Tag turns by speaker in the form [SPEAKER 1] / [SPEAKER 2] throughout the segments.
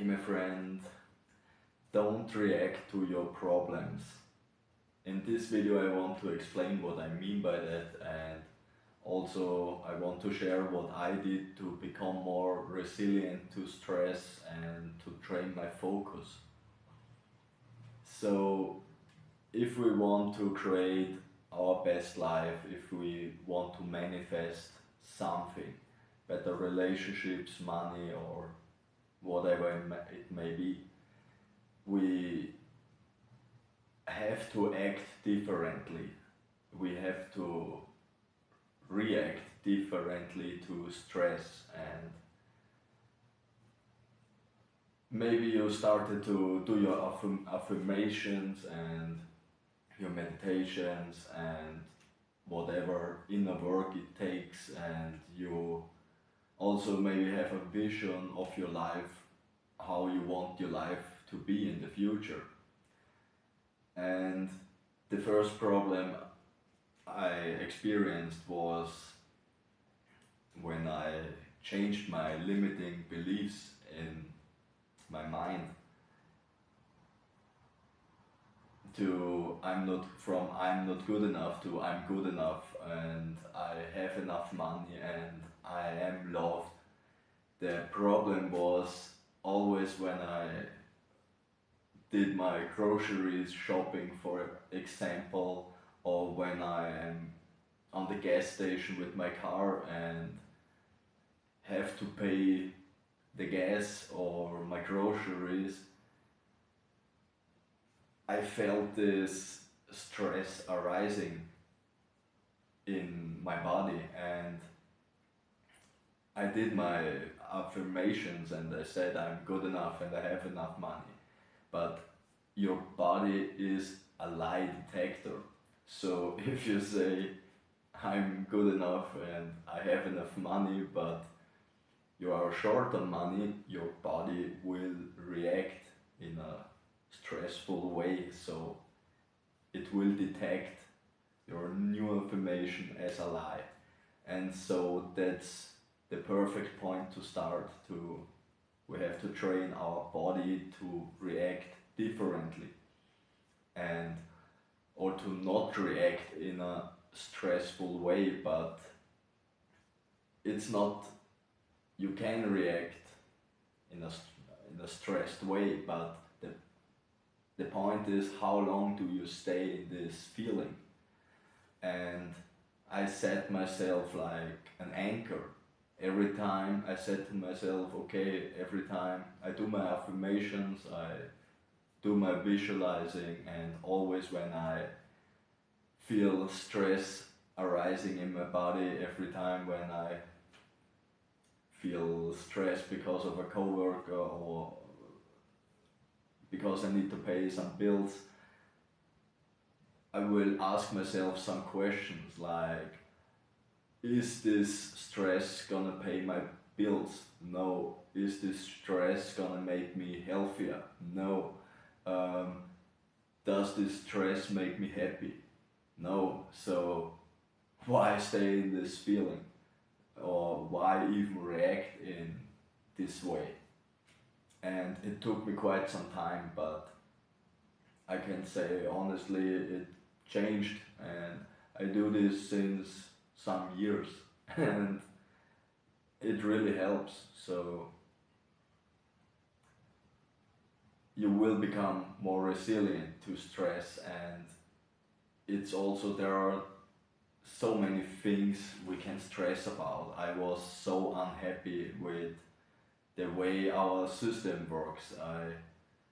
[SPEAKER 1] my friend, don't react to your problems. In this video I want to explain what I mean by that, and also I want to share what I did to become more resilient to stress and to train my focus. So if we want to create our best life, if we want to manifest something, better relationships, money, or whatever it may be, we have to act differently. We have to react differently to stress, and maybe you started to do your affirmations and your meditations and whatever inner work it takes, and you also maybe have a vision of your life, how you want your life to be in the future. And the first problem I experienced was when I changed my limiting beliefs in my mind to I'm not good enough to I'm good enough, and I have enough money and I am loved. The problem was always when I did my groceries shopping, for example, or when I am on the gas station with my car and have to pay the gas or my groceries. I felt this stress arising in my body, and I did my affirmations and I said I'm good enough and I have enough money. But your body is a lie detector. So if you say I'm good enough and I have enough money, but you are short on money, your body will react in a stressful way, so it will detect your new information as a lie. And so that's the perfect point to start. We have to train our body to react differently, and or to not react in a stressful way. But it's not, you can react in a stressed way, but the point is, how long do you stay in this feeling? And I set myself like an anchor. Every time I said to myself, okay, every time I do my affirmations, I do my visualizing, and always when I feel stress arising in my body, every time when I feel stressed because of a coworker or because I need to pay some bills, I will ask myself some questions like, is this stress gonna pay my bills? No. Is this stress gonna make me healthier? No. Does this stress make me happy? No. So why stay in this feeling? Or why even react in this way? And it took me quite some time, but I can say honestly it changed, and I do this since some years and it really helps. So you will become more resilient to stress, and it's also, there are so many things we can stress about. I was so unhappy with the way our system works. I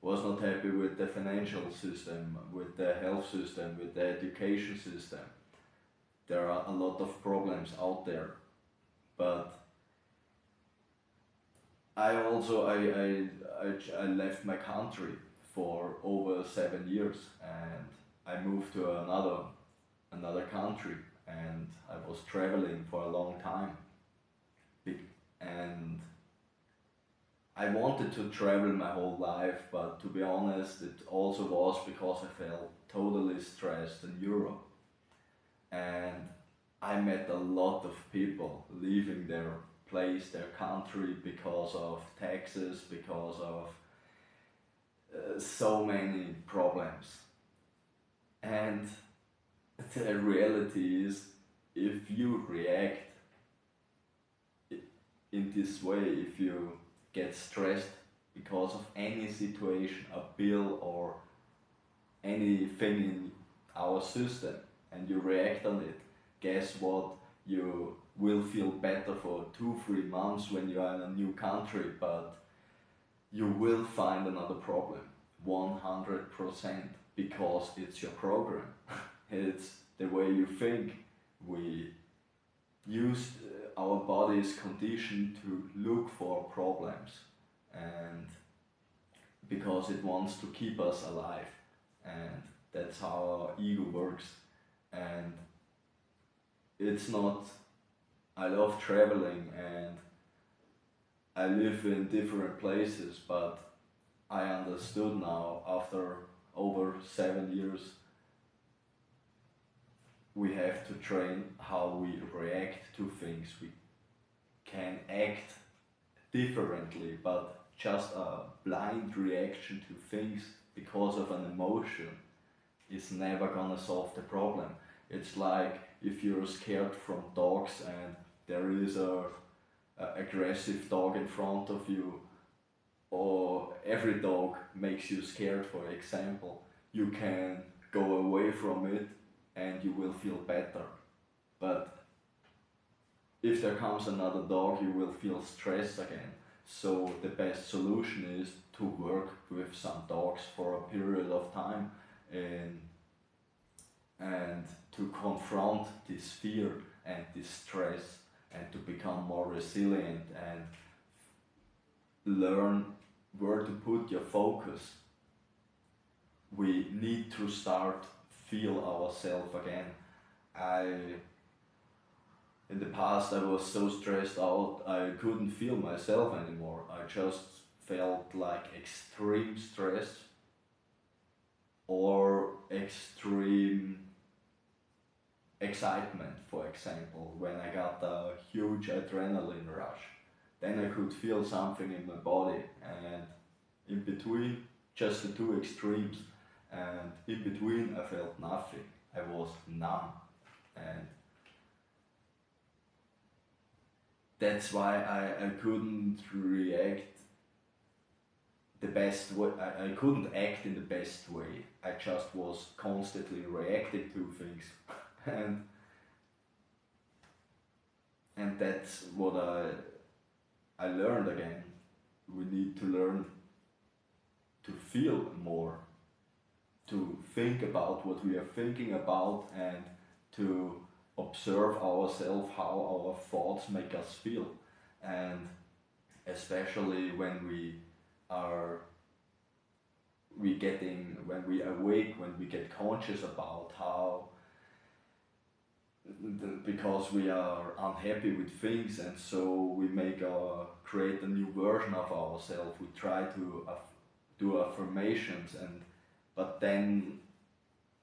[SPEAKER 1] was not happy with the financial system, with the health system, with the education system. There are a lot of problems out there, but I also I left my country for over 7 years, and I moved to another country, and I was traveling for a long time. And I wanted to travel my whole life, but to be honest, it also was because I felt totally stressed in Europe. And I met a lot of people leaving there place, their country, because of taxes, because of so many problems. And the reality is, if you react in this way, if you get stressed because of any situation, a bill or anything in our system, and you react on it, guess what? You will feel better for 2 3 months when you are in a new country, but you will find another problem 100% because it's your program. It's the way you think. We use our body's conditioned to look for problems, and because it wants to keep us alive, and that's how our ego works. And it's not, I love traveling and I live in different places, but I understood now after over 7 years we have to train how we react to things. We can act differently, but just a blind reaction to things because of an emotion is never gonna solve the problem. It's like if you're scared from dogs and there is a aggressive dog in front of you, or every dog makes you scared, for example, you can go away from it and you will feel better. But if there comes another dog, you will feel stress again. So the best solution is to work with some dogs for a period of time, and to confront this fear and this stress, and to become more resilient and learn where to put your focus. We need to start feel ourselves again. In the past I was so stressed out I couldn't feel myself anymore. I just felt like extreme stress or extreme excitement, for example, when I got a huge adrenaline rush. Then I could feel something in my body, and in between, just the two extremes, and in between I felt nothing. I was numb, and that's why I couldn't react the best way. I couldn't act in the best way. I just was constantly reacting to things. and and that's what I learned again. We need to learn to feel more, to think about what we are thinking about, and to observe ourselves, how our thoughts make us feel. And especially when are when we awake, when we get conscious about how, because we are unhappy with things, and so we create a new version of ourselves. We try to do affirmations, but then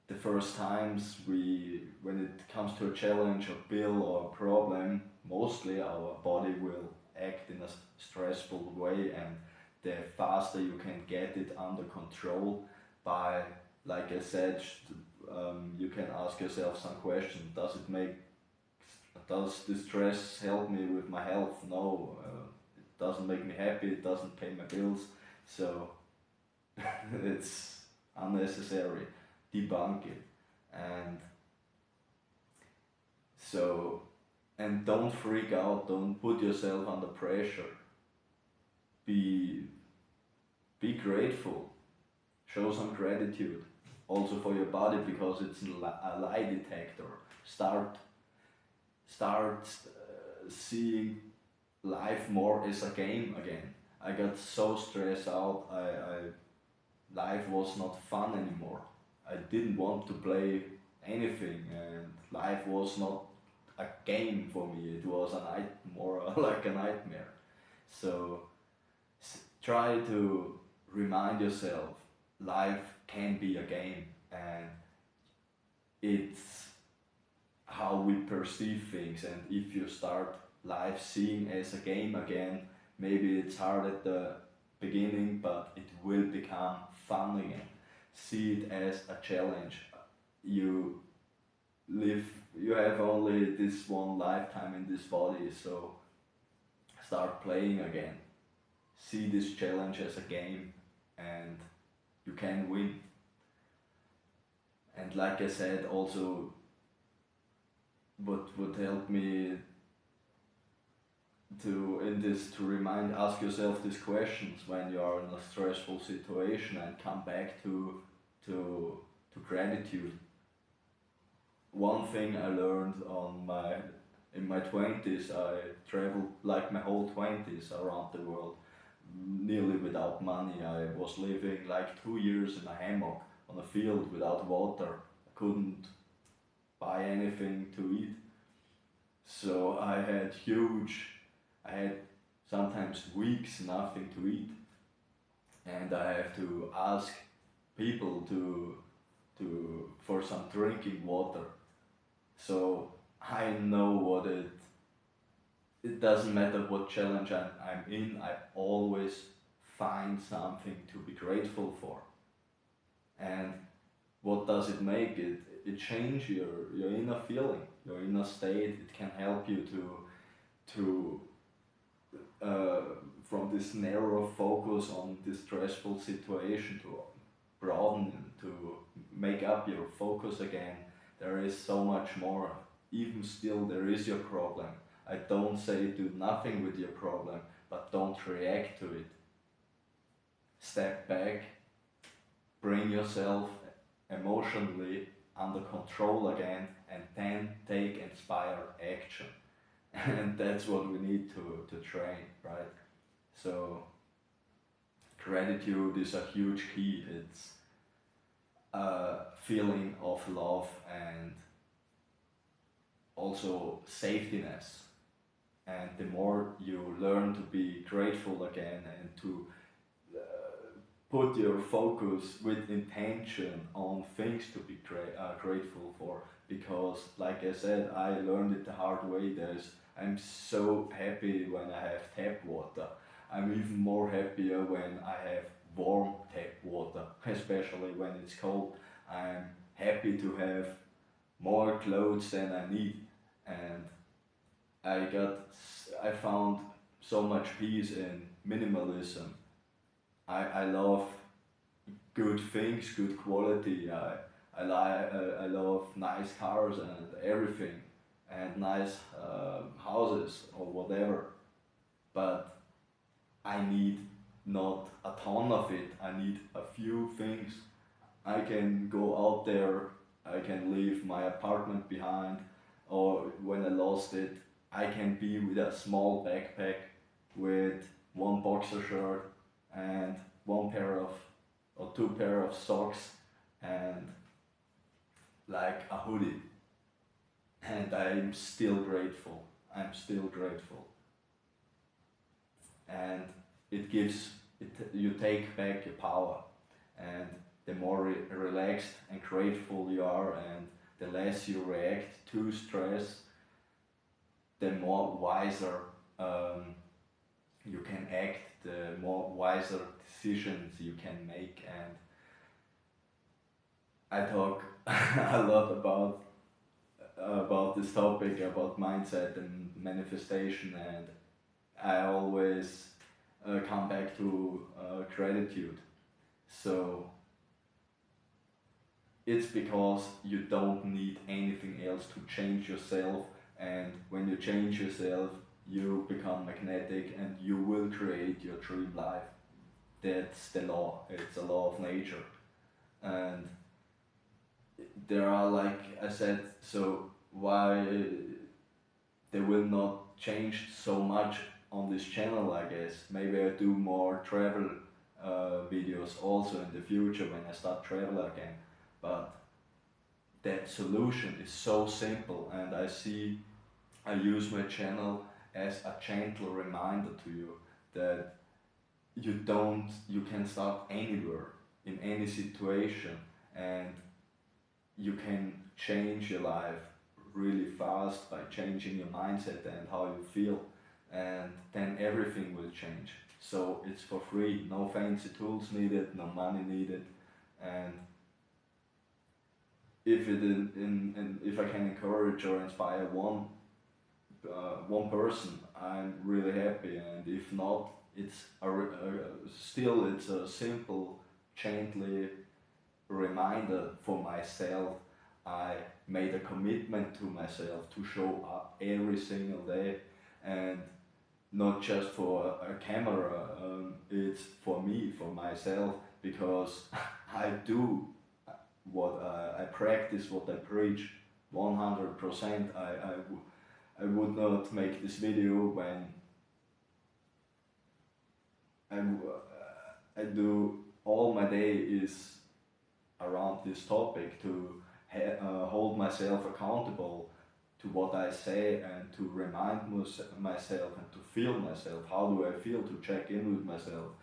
[SPEAKER 1] the first times when it comes to a challenge, a bill or a problem, mostly our body will act in a stressful way, and the faster you can get it under control by, like I said, you can ask yourself some question. Does the stress help me with my health? No, it doesn't make me happy, it doesn't pay my bills, so it's unnecessary. Debunk it. And so, and don't freak out, don't put yourself under pressure. Be grateful, show some gratitude also for your body, because it's a lie detector. Start seeing life more as a game again. I got so stressed out, life was not fun anymore. I didn't want to play anything, and life was not a game for me. It was more like a nightmare. So try to remind yourself life can be a game, and it's how we perceive things. And if you start life seeing as a game again. Maybe it's hard at the beginning, but it will become fun again. See it as a challenge. You live, you have only this one lifetime in this body, so start playing again. See this challenge as a game, and you can win. And like I said, also what would help me to in this to remind, ask yourself these questions when you are in a stressful situation, and come back to gratitude. One thing I learned on my in my 20s, I traveled like my whole 20s around the world, nearly without money. I was living like 2 years in a hammock on a field without water. I couldn't buy anything to eat. So I had sometimes weeks nothing to eat, and I have to ask people for some drinking water. So I know what it doesn't matter what challenge I'm in, I always find something to be grateful for. And what does it make? It change your inner feeling, your inner state. It can help you to uh, from this narrow focus on this stressful situation to broaden, to make up your focus again. There is so much more. Even still, there is your problem. I don't say do nothing with your problem, but don't react to it. Step back, bring yourself emotionally under control again, and then take inspired action. And that's what we need to train, right? So gratitude is a huge key. It's a feeling of love and also safetyness. And the more you learn to be grateful again, and to put your focus with intention on things to be grateful for, because like I said, I learned it the hard way. I'm so happy when I have tap water. I'm even more happier when I have warm tap water, especially when it's cold. I'm happy to have more clothes than I need, and I found so much peace in minimalism. I love good things, good quality. I love nice cars and everything, and nice houses or whatever. But I need not a ton of it. I need a few things. I can go out there. I can leave my apartment behind, or when I lost it, I can be with a small backpack with one boxer shirt and one pair of or two pair of socks and like a hoodie, and I'm still grateful. I'm still grateful, and it gives it. You take back your power, and the more relaxed and grateful you are, and the less you react to stress, the more wiser you can act, the more wiser decisions you can make. And I talk a lot about this topic, about mindset and manifestation, and I always come back to gratitude. So it's because you don't need anything else to change yourself, and when you change yourself, you become magnetic, and you will create your dream life. That's the law. It's a law of nature. And there are, like I said, so why they will not change so much on this channel, I guess. Maybe I do more travel videos also in the future when I start travel again. But that solution is so simple, and I use my channel as a gentle reminder to you that you can start anywhere, in any situation, and you can change your life really fast by changing your mindset and how you feel, and then everything will change. So it's for free, no fancy tools needed, no money needed, and if I can encourage or inspire one person, I'm really happy. And if not, still it's a simple, gently reminder for myself. I made a commitment to myself to show up every single day, and not just for a camera. It's for me, for myself, because I do what I practice, what I preach, 100%. I would not make this video when I do all my day is around this topic to hold myself accountable to what I say, and to remind myself and to feel myself. How do I feel? To check in with myself.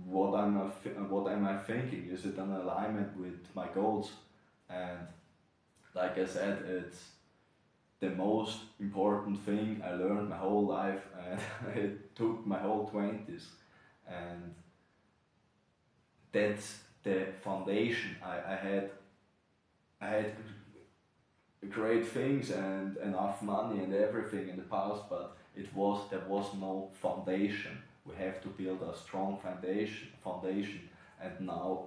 [SPEAKER 1] What am I thinking? Is it in alignment with my goals? And like I said, it's the most important thing I learned my whole life, and it took my whole 20s. And that's the foundation. I had great things and enough money and everything in the past, but there was no foundation. We have to build a strong foundation. And now,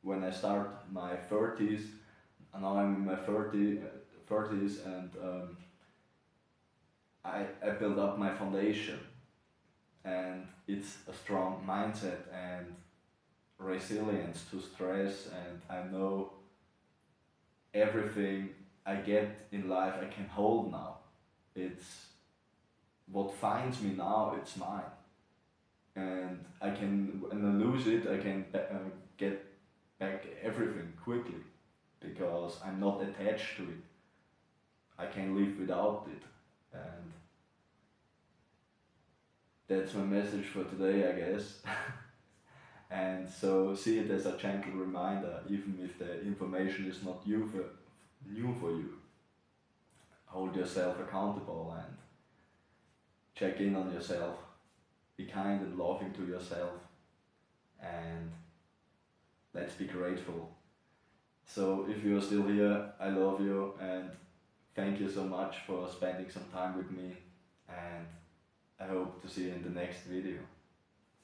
[SPEAKER 1] when I start my 30s, and now I'm in my 30s, and I build up my foundation, and it's a strong mindset and resilience to stress, and I know everything I get in life I can hold now. It's what finds me now, it's mine. And when I lose it, I can get back everything quickly, because I'm not attached to it. I can live without it. And that's my message for today, I guess. And so see it as a gentle reminder, even if the information is not new for you. Hold yourself accountable and check in on yourself. Be kind and loving to yourself, and let's be grateful. So if you're still here, I love you, and thank you so much for spending some time with me, and I hope to see you in the next video.